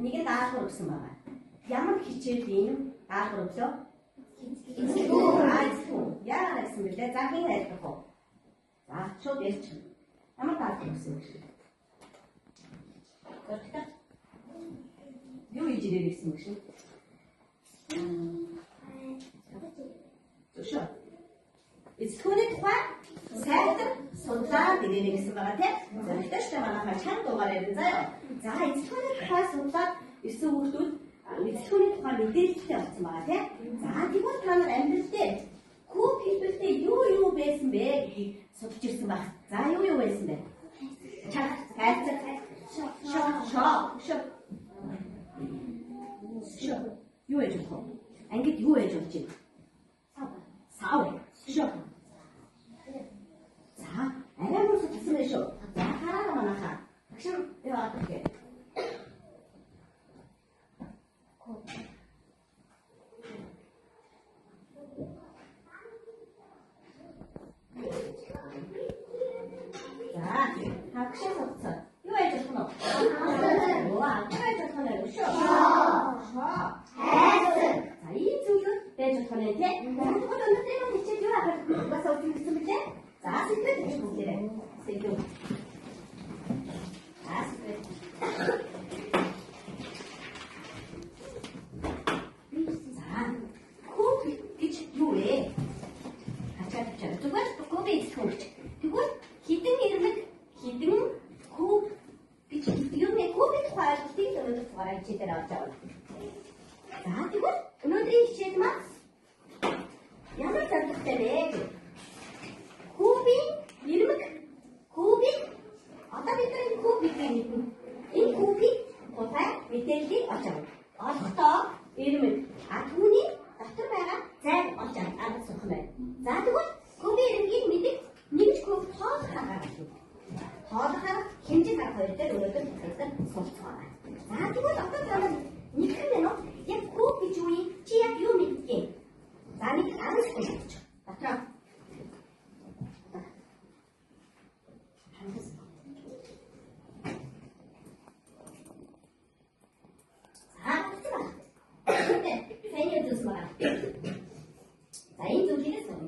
нэг нь даалгавар өгсөн байгаа. Ямар хичээлийн даалгавар өглөө? Эцэггүй. Яагаад гэсэн бэлээ? За хин айлтгах уу? За шууд ярьчих. Ямар даалгавар өгсөн бэ? Гэртээ. Юу хийж ирэх гэсэн үг шүү? Зөвшөө. Эцэгхүүний тухай сайтар судлаад ирэх гэсэн байгаа тийм. Зөвхөн ч манайхаа чанга дугаар ярина заяа. За эцэгхүүний тухай судлаад ирсэн хүмүүс эцэгхүүний тухай мэдээлэлтэй болсон байгаа тийм. За тэгвэл та нар амьдрал дээр куб хэлбэртэй юу байсан бэ гэдгийг судалж ирсэн баг. За юу байсан бэ? Чаг, хайцаг, шоо. Юу яж болох вэ? Ангид юу яж болж байна? Сав. Шоо. За, арай муу судалсан байх шүү. За, хараа манайхаа. Агшин яваад ирээ. За, агшин судалсан. Юу яж болох нь? Юу яж болох нь шүү. Шоо. Хайцаг. За, ийм зүйлүүд байж болох нь тийм. Тэгвэл өнөөдөр хичээл юу авах бас өгсөн бэлээ? За, сэтгэл гэж бүгдээрээ. Сэтгэл. Сэтгэл. За, куб гэж юу вэ? Хачаад зүгээр куб гэж хэлж. Тэгвэл хідэн ирмэг хідэн куб гэж юу вэ? Кубын тухай ойлголтыг өнөөдөр тугаараа хичээлээр авч яваа. За, тэгвэл өнөөдрийн хичээл маань ямар зорилготой вэ? Кубын ирмэг кубын одоо бидний куб гэдэг нь энэ кубын тухай мэдээллийг олж авах. Олохдоо ирмэг түүний дотор байгаа зайг олж авах сурах юм байна. За тэгвэл кубын ирмэгийг мэдээ нэгж куб тоолох арга. Тоолох арга хэмжээ арга хоёр дээр өнөөдөр бүгдээр суралцах байна. За тэгвэл одоо та нар нэгэн минут яг куб гэж юу юм? Чи яг юу мэддэг? За нэг 10 секунд авчих. Дотроо. Сайн юус маа. За энэ зүйлээс нь.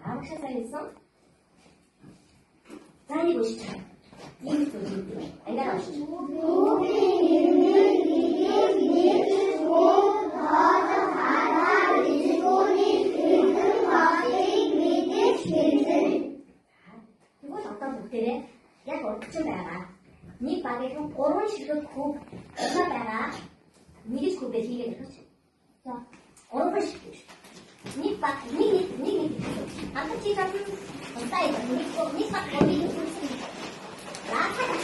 Амшаа сайсан. За нэг үсч. Энэ зүйл. Ангаараа үсч. Тэгвэл одоо бүгдээрээ яг урдчин байгаа. Нэг багийн 3 ширхэг куб байгаа. Нэг кубээр хийгээд өгч. За 3 ширхэг. Нэг баг нэг. Хантаа чи тань онтай нэг баг нэг хүнсэн. Лаахаа.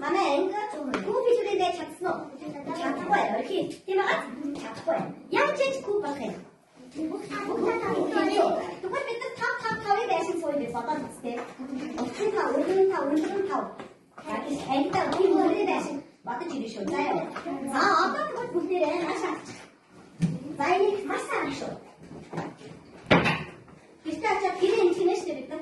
Манай анги 2 физүрээ чадсан уу? Чадахгүй. Ихээр тийм байгаа. болохгүй. Яаж ч куб болох юм. Тэгвэл бид 5 байсан сууж бодоод үзтээ. Өчигдөр 5. Яг хайдаа үгүй байсан. Бодож ирэх шүү. За яа. За одоо тэгвэл бүгдээрээ наашаа. За энийг маш сайн шүү. Гэхдээ achаа гэрээ инженерч бид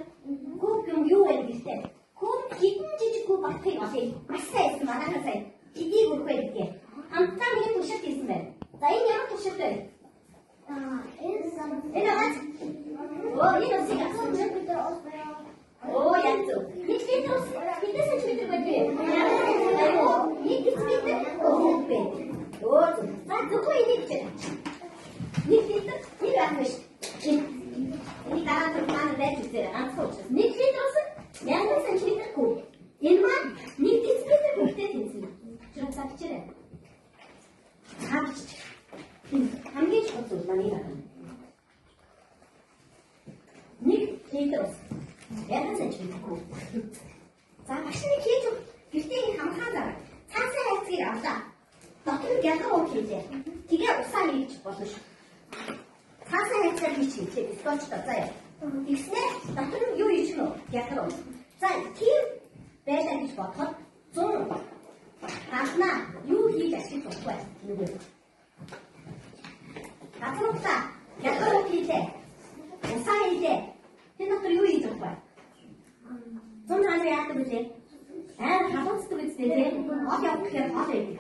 куб юу вэ гэхдээ. Куб хитэн жижиг куб болохыг олъё. Маш сайн байсан манайхаа сайн. Эдийг үрхвэ гэдгээ. Хамтдаа миний туршилт хийсэн байна. За энэ ямар туршилт вэ? Энэ аваад. Энэ үсэг авсан ч бид яг зөв. Нэг литр ус хэдэн сантиметр байдгүй? Нэг литр ус. За зөвхөн энийг чинь. Нэг литр нэг авах шүү. Энэ дараа маань байж үзээ. Ганцхан учраас. Нэг литр ус 1000 сантиметр куб. Энэ маань нэг децибел бүртээ тэнцэнэ. Чирээ цагчирээ. Хаагч. Хамгийн чухал зүйл маань энэ. Нэг литр ус 1000 сантиметр куб. За машины хийж гэртээ энэ хамгаан дараа цаасаа хайцгийг авлаа. Дотор гялгар уу хийлээ. Тэгээ усаа хийж болно шүү. Цаасаа хайцаар хийчихээ. Скотчтой заяа. Тэгснээр дотор юу хийж гэнэ үү? Гялгар уу. За тийм байлаа гэж бодоход 100 хаснаа юу хийж ашиглах вэ? Нүгөө. Хацруулаа. Гялгар уу хийлээ. Усаа хийлээ. Тэр дотор юу хийж байгаа вэ? 100 хаана яадаг вэ? Халуунцдаг үстэй тийм. Ол явах гэхээр ол байдаг.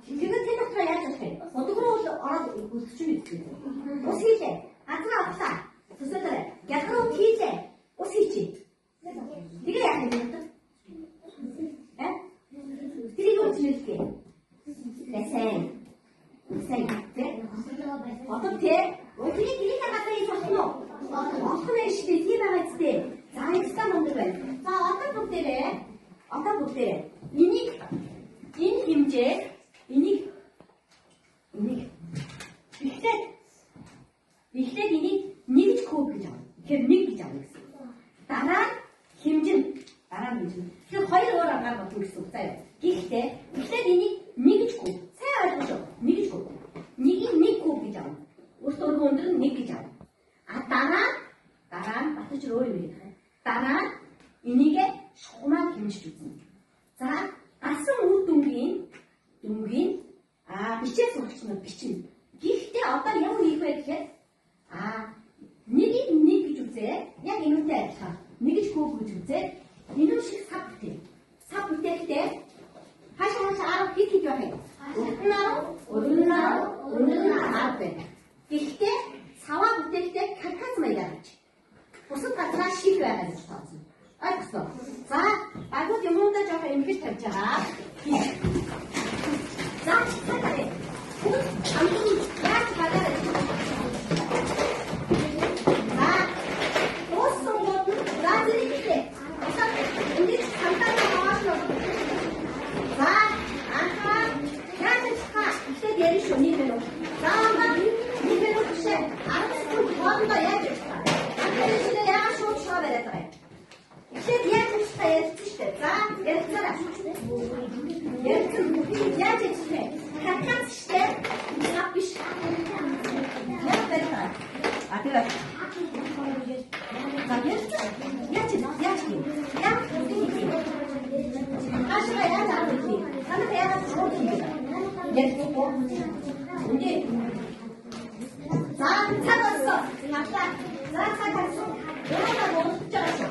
Тэгээд тэр дотор яаж болох вэ? Өдгөрөө ороод өсчихнэ гэдэг. Ус хийлээ. Хацраа авлаа. Төсөөлөө. Гялгар уу хийлээ. Ус хийчих. Тэгээ яах вэ? Тэр юу ч нэлээ. Тэсэн. Одоо тэ өдрийг гэрээ хадаа хийж болох нь. Олхон штэ тийм байгаа зү. За экстра мундаг байна. За одоо бүгдээрээ энийг энэ хэмжээ энийг ихтэй энийг 1 куб гэж авна. Тэгэхээр 1 гэж авна гэсэн. Дараа хэмжин. Тэгэхээр хоёр өөр аргаар бодно гэсэн үг заяа. Гэхдээ энийг 1 куб. Сайн ойлгож шүү. 1 куб. Нэгийг 1 куб гэж авна. Өөртөө өндөр нь 1 гэж авна. Дараа нь батж өөр юм хэлэх. Дараа энийг шухмаар хэмжиж үзнэ. За асан үр дүнгийн бичээ сурагч нар бичнэ. Гэхдээ одоо ямар хийх вэ гэхээр нэгийг 1 гэж үзээ. Яг энүүтэй адилхан. 1 куб гэж үзээ. Энэ шиг сав бүтээ. Сав бүтээхдээ хаашаа арга хит байх юм. Өрнө арга байна. Гэхдээ саваа бүтээхдээ каркас маягаар гэж. Бусад газраа шиг байгаа гэж тооцно. Ойлгосон. За, агууд юмудаа жоох ингэж тавьж байгаа. За, цаатаа. Амтны яаж гадаа. За, уусан гол заазрихтэй. Энд хамтаа хаашаа. За, анхаа яаж ихтэй ярих шүү нэг минут. За, нэг минут шээ. 10 секунд хоорондоо яаж ярих вэ? Анхаа яаж шууд шаваарай таа. Ихтэй яаж ярьчих шүү дээ. За, ярьцгаа. Яаж ярьчих вэ? Хатгаач шүү. Наа биш. Яг байна. Тэгээ. За, ярьчих. Яаж юм? Ашгаа яаж авах вэ? Танаа яаж шууд юм. Ярьчих. Үгүй. За, цаг болсон. Хатгаа. За, цаг болсон. Яагаад болчихж байгаа шүү?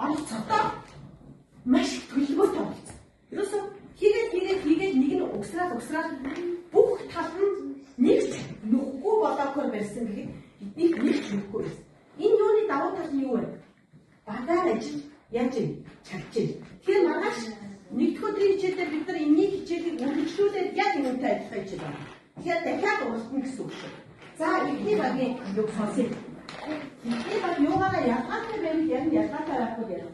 Оролцохдоо маш төлөвлөгөөтэй оролцсон. Ерөөс чадчих. Тэгэхээр маргааш нэгдүгээр өдрийн хичээлээр бид нар энэний хичээлийг үргэлжлүүлээд яг энэтэй адилхан хичээл байна. Тэгэхээр дахиад уралдана гэсэн үг шүү. За эхний багийн юг сонсъё. Эхний баг юугаараа ялгаатай байвал яг нь ялгаатай байхгүй ярих.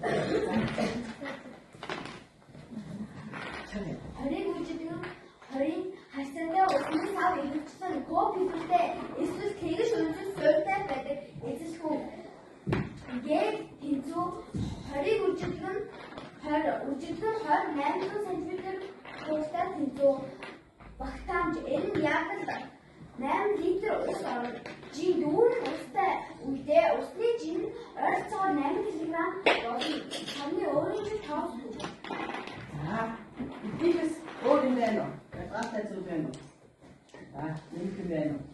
Хорийг үжидэг нь хорийн хасандаа усны сав ихэвчлэн копитэй эсвэл тэгш үндэс суурьтай байдаг эзэлхүү. Ингээд тэнцүү хорийг үжидэг нь 28 см хугацаа тэнцүү багтаамж энэ ядаж 8 литр ус орно. Жин дүүрэн устай үедээ усны жин ойролцоогоор 8 кг болно. Хамгийн өөрийн тоос. Эдгээс өөр юм байна уу? Гацтай зүйл байна уу? Нэг юм байна уу?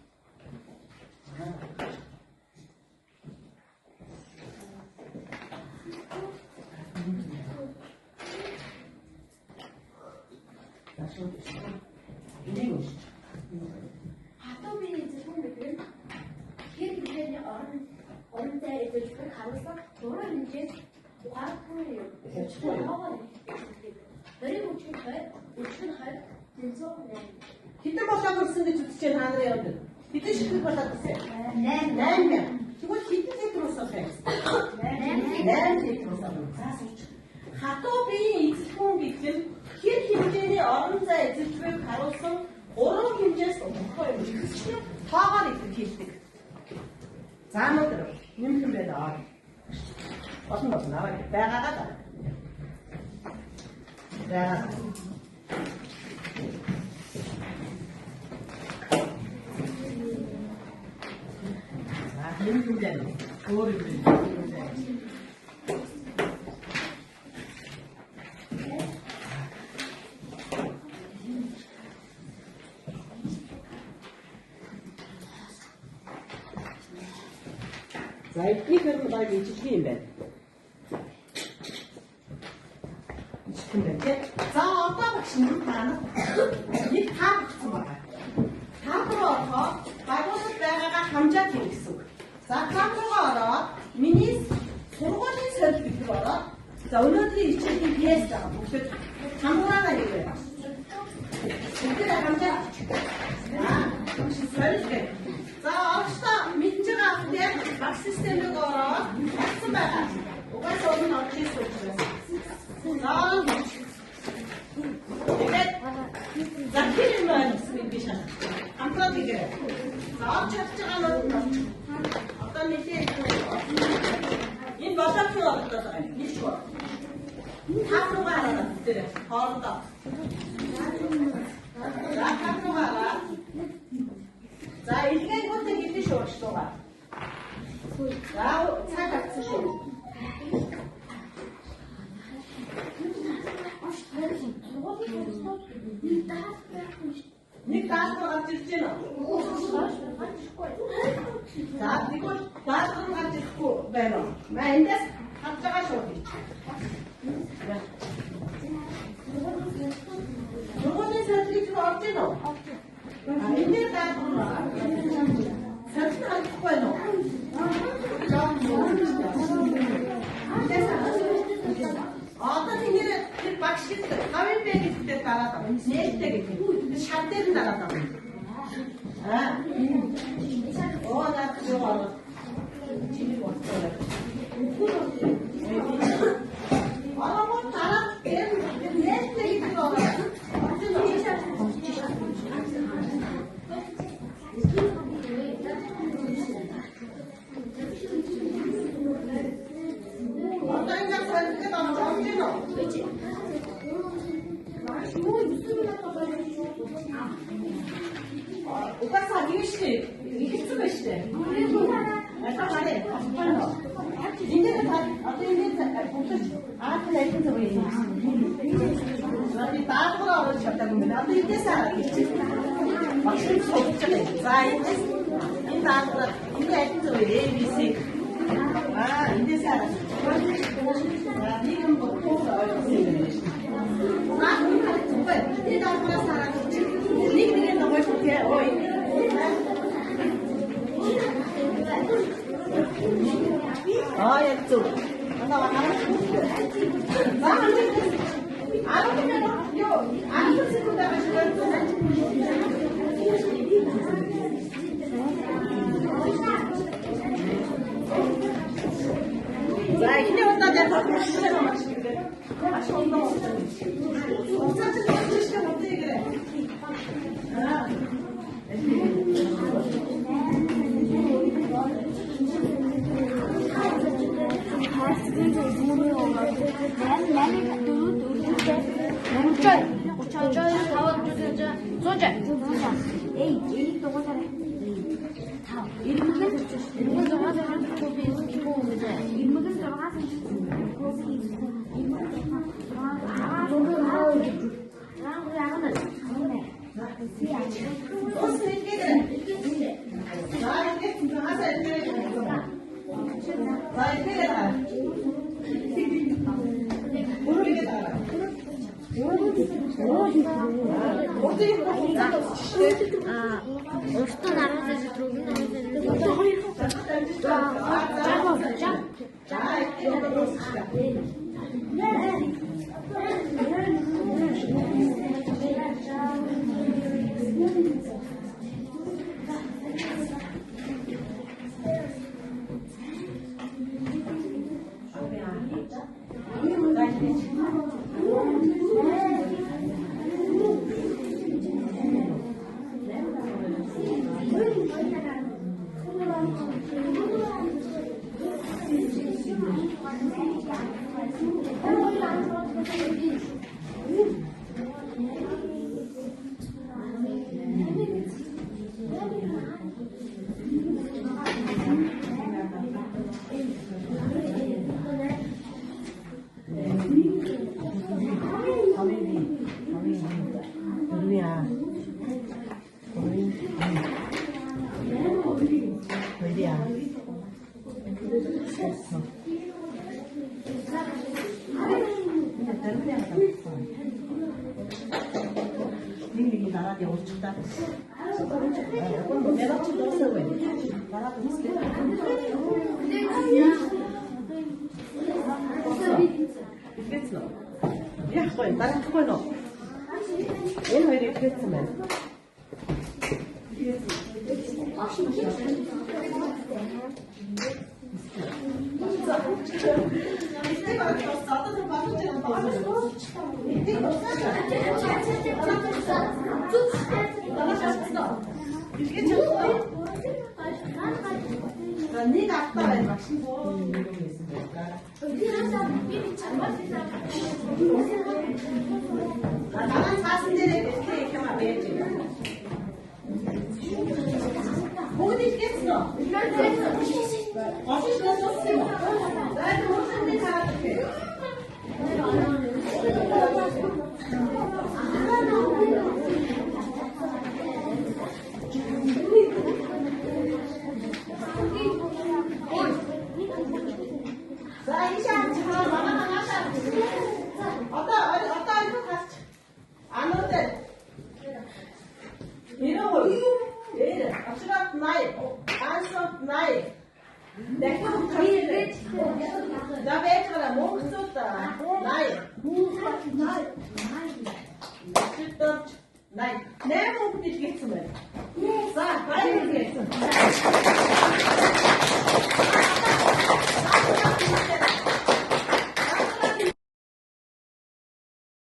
Хатууны эзэлхэн гэдэг нь хэд хэмжээний оронтой эзэлхэг харуулсан зураг хэмжээс ухаалгүй юм. Хорийг үжих нь хоёр тэнцүү байна. Хэдэн болоод өрсөн гэж үзэж байна та нарын явд. Хэдэн ширхэг болоод өрсөн? 8. Тэгвэл хэдэн литр ус авах юм? 8 литр ус авах. За сууч. Хатуу биеийн эзэлхэн гэдэг нь хэд хэмжээний орон зай эзэлхэг харуулсан 3 хэмжээс ухахгүй юм. Ихэнхдээ тоогоор илэрхийлдэг. За өнөөдөр нэмэх юм байна. Олон байгаагаа да. За юм байна. Өөр юм байна. За эдгээр нь баг ижлэх юм байна. За одоо багш нэг таанах нэг таа бичсэн байгаа. Таа руу орохоор байгууллагад байгаагаа хамжаад хийнэ гэсэн үг. За таа руугаа ороод миний сургуулийн сорил гэдэг ороод за өнөөдрийн хичээлийн тест байгаа. Бүгд хамгаараа хийгээ. Бүгд хамжаад. Сорил гэх. За очихдоо мэдж байгаа ахлаа баг системийг ороод авсан байгаа. Угаасаа өмнө орж ирсэн учраас. Тэгээд захир юм байна би шат. Амтраа тэгээ. Заавч чадж байгаа нь одоо нэлээ энэ болоод нь ордог байгаа юм. Нэг шүү. Тааругаа хараад тэр хоолдоо. За тааругаа. За илгээ хөтө гэдэг шүү шүү. За цаг авсан шүү. Нэг даалгавар гарч ирж байна уу? За тэгвэл даалгавар гарч ирэхгүй байна уу? Эндээс харж байгаа шүү. Сургуулийн сэргэлт рүү орж байна уу? Эндээс даалгавар сэргэлт харахгүй байна уу? Одоо тэгээр тэр багш гэдэг 5 бэ гэдэгтэй дараад байгаа. Нээлттэй гэдэг. Шат дээр нь дараад байгаа. Оо наад юу аа. Чиний бодлоо. Аа тараад тэр нээлттэй гэдэг ороо. Угаасаа нэг шүү. Ихэлсэн байна шүү. Асаа гараа. Энд одоо энэ бүгд найхан зөв юм. Би даалгавар оруулж чаддаг юм байна. Одоо эндээс багш сууж байгаа. За энэ даалгавар энэ найхан зөв ABC. Эндээс нэг юм бодох ойлгосон юм байна. Энэ даалгавраас хараад нэг ногоож тээ. Ой. Яг зөв. Одоо хараад. маш ондоо болсон. Уцаач нь болчих юм уу тэгэрэ. Уртан араас рүү Нэг дараад явуулчих та. Мерах чи дуусаагүй. Дараад дуусгая. Ихэцнэ. Яахгүй, дараахгүй нөө. Энэ хоёрыг ихэцсэн байна. Нэг автаа байна машин боо юм байсан байна. Дараа цаасан дээр их юм аа байж байна. Бүгд ихэсэн үү? Ашиг нассан юм. Зайд мөрөнд хараад ирээ. Nein, never did get to it. Yes, I